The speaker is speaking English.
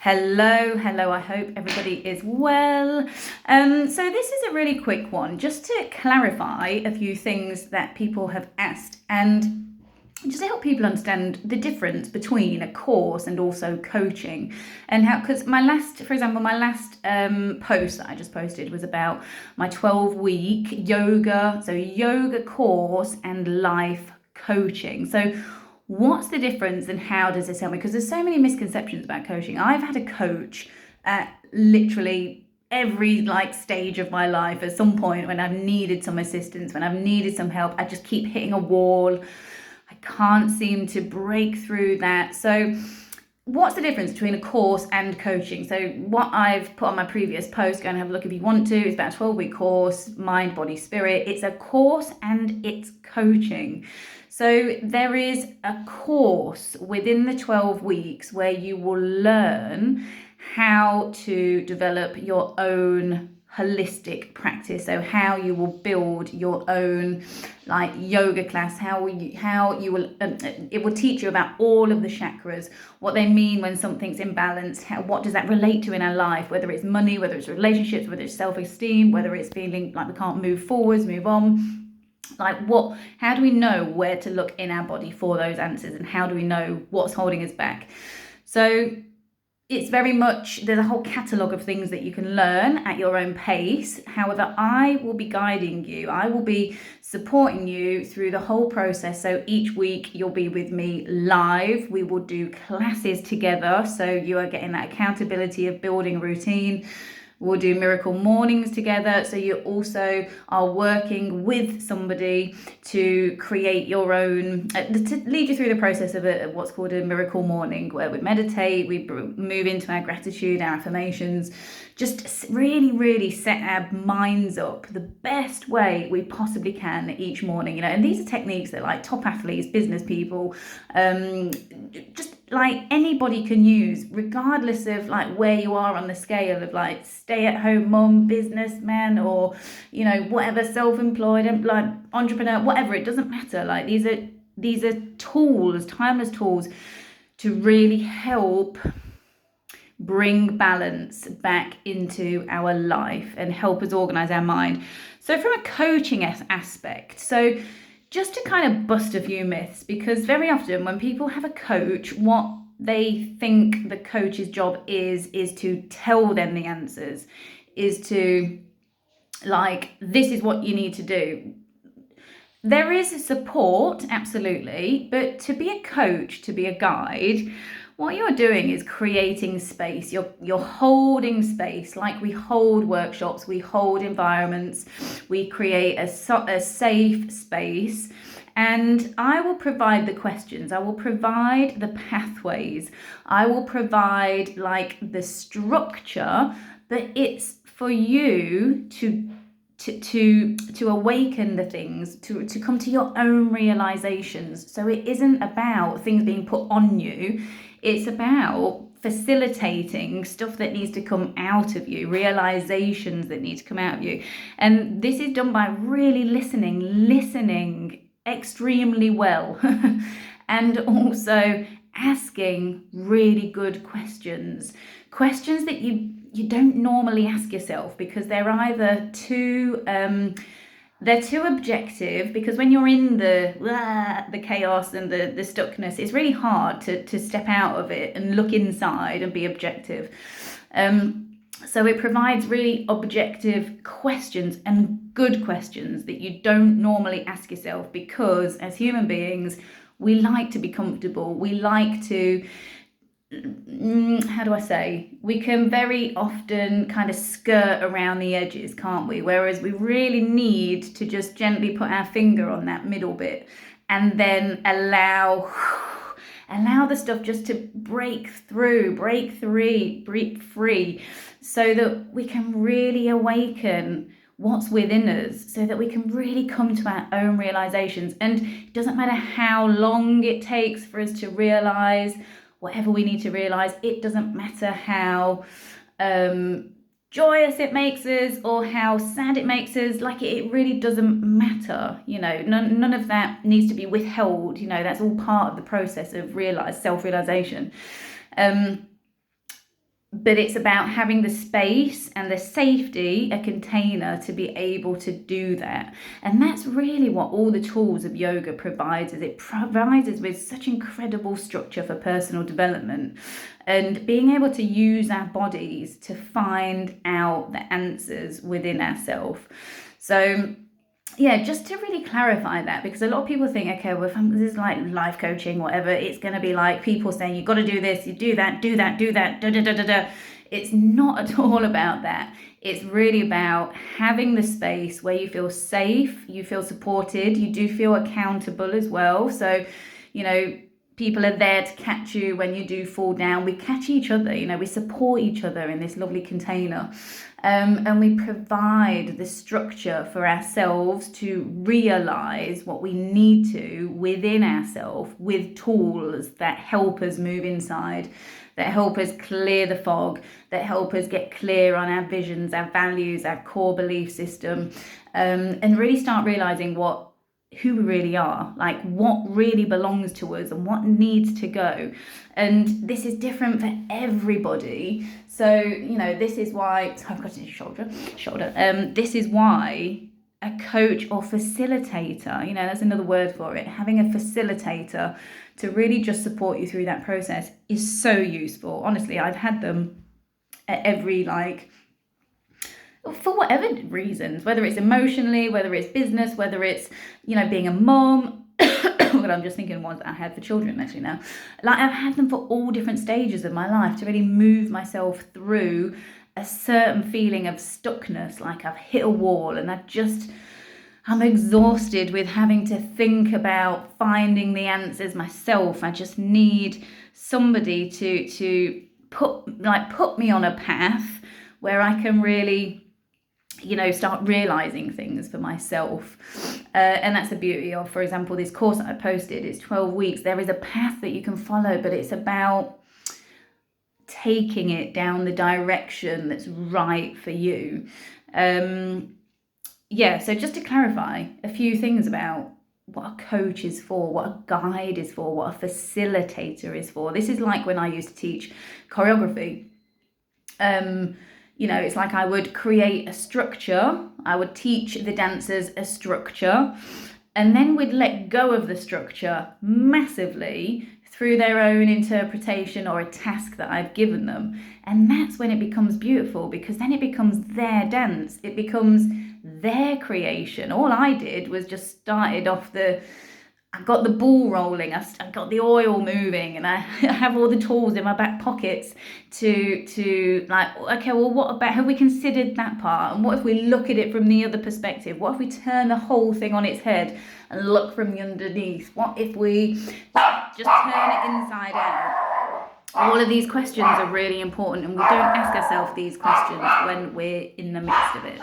Hello. I hope everybody is well. So this is a really quick one, just to clarify a few things that people have asked, and just to help people understand the difference between a course and also coaching, and how. Because for example, my last post that I just posted was about my 12-week yoga course and life coaching. So what's the difference and how does this help me? Because there's so many misconceptions about coaching. I've had a coach at literally every stage of my life. At some point when I've needed some assistance, when I've needed some help, I just keep hitting a wall. I can't seem to break through that. So what's the difference between a course and coaching? So what I've put on my previous post, go and have a look if you want to, it's about a 12-week course, mind, body, spirit. It's a course and it's coaching. So there is a course within the 12 weeks where you will learn how to develop your own holistic practice. So how you will build your own yoga class, how you will it will teach you about all of the chakras, what they mean when something's imbalanced, what does that relate to in our life, whether it's money, whether it's relationships, whether it's self-esteem, whether it's feeling like we can't move forwards, move on. How do we know where to look in our body for those answers, and how do we know what's holding us back? So it's very much, there's a whole catalogue of things that you can learn at your own pace. However, I will be guiding you. I will be supporting you through the whole process. So each week you'll be with me live. We will do classes together. So you are getting that accountability of building a routine. We'll do miracle mornings together. So you also are working with somebody to create your own, to lead you through the process of what's called a miracle morning, where we meditate, we move into our gratitude, our affirmations, just really, really set our minds up the best way we possibly can each morning, And these are techniques that top athletes, business people, just anybody can use, regardless of where you are on the scale of stay-at-home mom, businessman, or whatever, self-employed, entrepreneur, whatever. It doesn't matter. These are tools, timeless tools, to really help bring balance back into our life and help us organize our mind. So from a coaching aspect, so just to kind of bust a few myths, because very often when people have a coach, what they think the coach's job is to tell them the answers, is to this is what you need to do. There is support, absolutely, but to be a coach, to be a guide, what you're doing is creating space. You're holding space, like we hold workshops, we hold environments, we create a safe space. And I will provide the questions, I will provide the pathways, I will provide the structure, but it's for you to awaken the things, to come to your own realizations. So it isn't about things being put on you. It's about facilitating stuff that needs to come out of you, realizations that need to come out of you. And this is done by really listening extremely well, and also asking really good questions that you don't normally ask yourself, because they're either too objective, because when you're in the chaos and the stuckness, it's really hard to step out of it and look inside and be objective. So it provides really objective questions and good questions that you don't normally ask yourself, because as human beings, we like to be comfortable. We like to, we can very often kind of skirt around the edges, can't we? Whereas we really need to just gently put our finger on that middle bit and then allow the stuff just to break free, so that we can really awaken what's within us, so that we can really come to our own realizations. And it doesn't matter how long it takes for us to realize whatever we need to realize. It doesn't matter how joyous it makes us or how sad it makes us. It really doesn't matter. None of that needs to be withheld. That's all part of the process of self-realization. but it's about having the space and the safety, a container to be able to do that. And that's really what all the tools of yoga provides us. It provides us with such incredible structure for personal development and being able to use our bodies to find out the answers within ourselves. So yeah, just to really clarify that, because a lot of people think, okay, well, if this is like life coaching, whatever, it's going to be like people saying, you've got to do this, you do that, da, da, da, da, da. It's not at all about that. It's really about having the space where you feel safe, you feel supported, you do feel accountable as well. So, you know, people are there to catch you when you do fall down. We catch each other, you know, we support each other in this lovely container. And we provide the structure for ourselves to realize what we need to within ourselves with tools that help us move inside, that help us clear the fog, that help us get clear on our visions, our values, our core belief system, and really start realizing who we really are, like what really belongs to us and what needs to go. And this is different for everybody. So, you know, this is why, so I've got a shoulder. This is why a coach or facilitator, you know, that's another word for it, having a facilitator to really just support you through that process is so useful. Honestly, I've had them at every, for whatever reasons, whether it's emotionally, whether it's business, whether it's, you know, being a mom. But I'm just thinking ones that I had for children actually now. Like I've had them for all different stages of my life to really move myself through a certain feeling of stuckness, like I've hit a wall and I'm exhausted with having to think about finding the answers myself. I just need somebody to put me on a path where I can really, you know, start realizing things for myself. And that's the beauty of, for example, this course that I posted. It's 12 weeks. There is a path that you can follow, but it's about taking it down the direction that's right for you. So just to clarify a few things about what a coach is for, what a guide is for, what a facilitator is for. This is like when I used to teach choreography. You know, it's like I would create a structure, I would teach the dancers a structure, and then we'd let go of the structure massively through their own interpretation or a task that I've given them. And that's when it becomes beautiful, because then it becomes their dance, it becomes their creation. All I did was just started off I got the ball rolling, I got the oil moving, and I have all the tools in my back pockets to like, okay, well, what about, have we considered that part? And what if we look at it from the other perspective? What if we turn the whole thing on its head and look from the underneath? What if we just turn it inside out? All of these questions are really important, and we don't ask ourselves these questions when we're in the midst of it.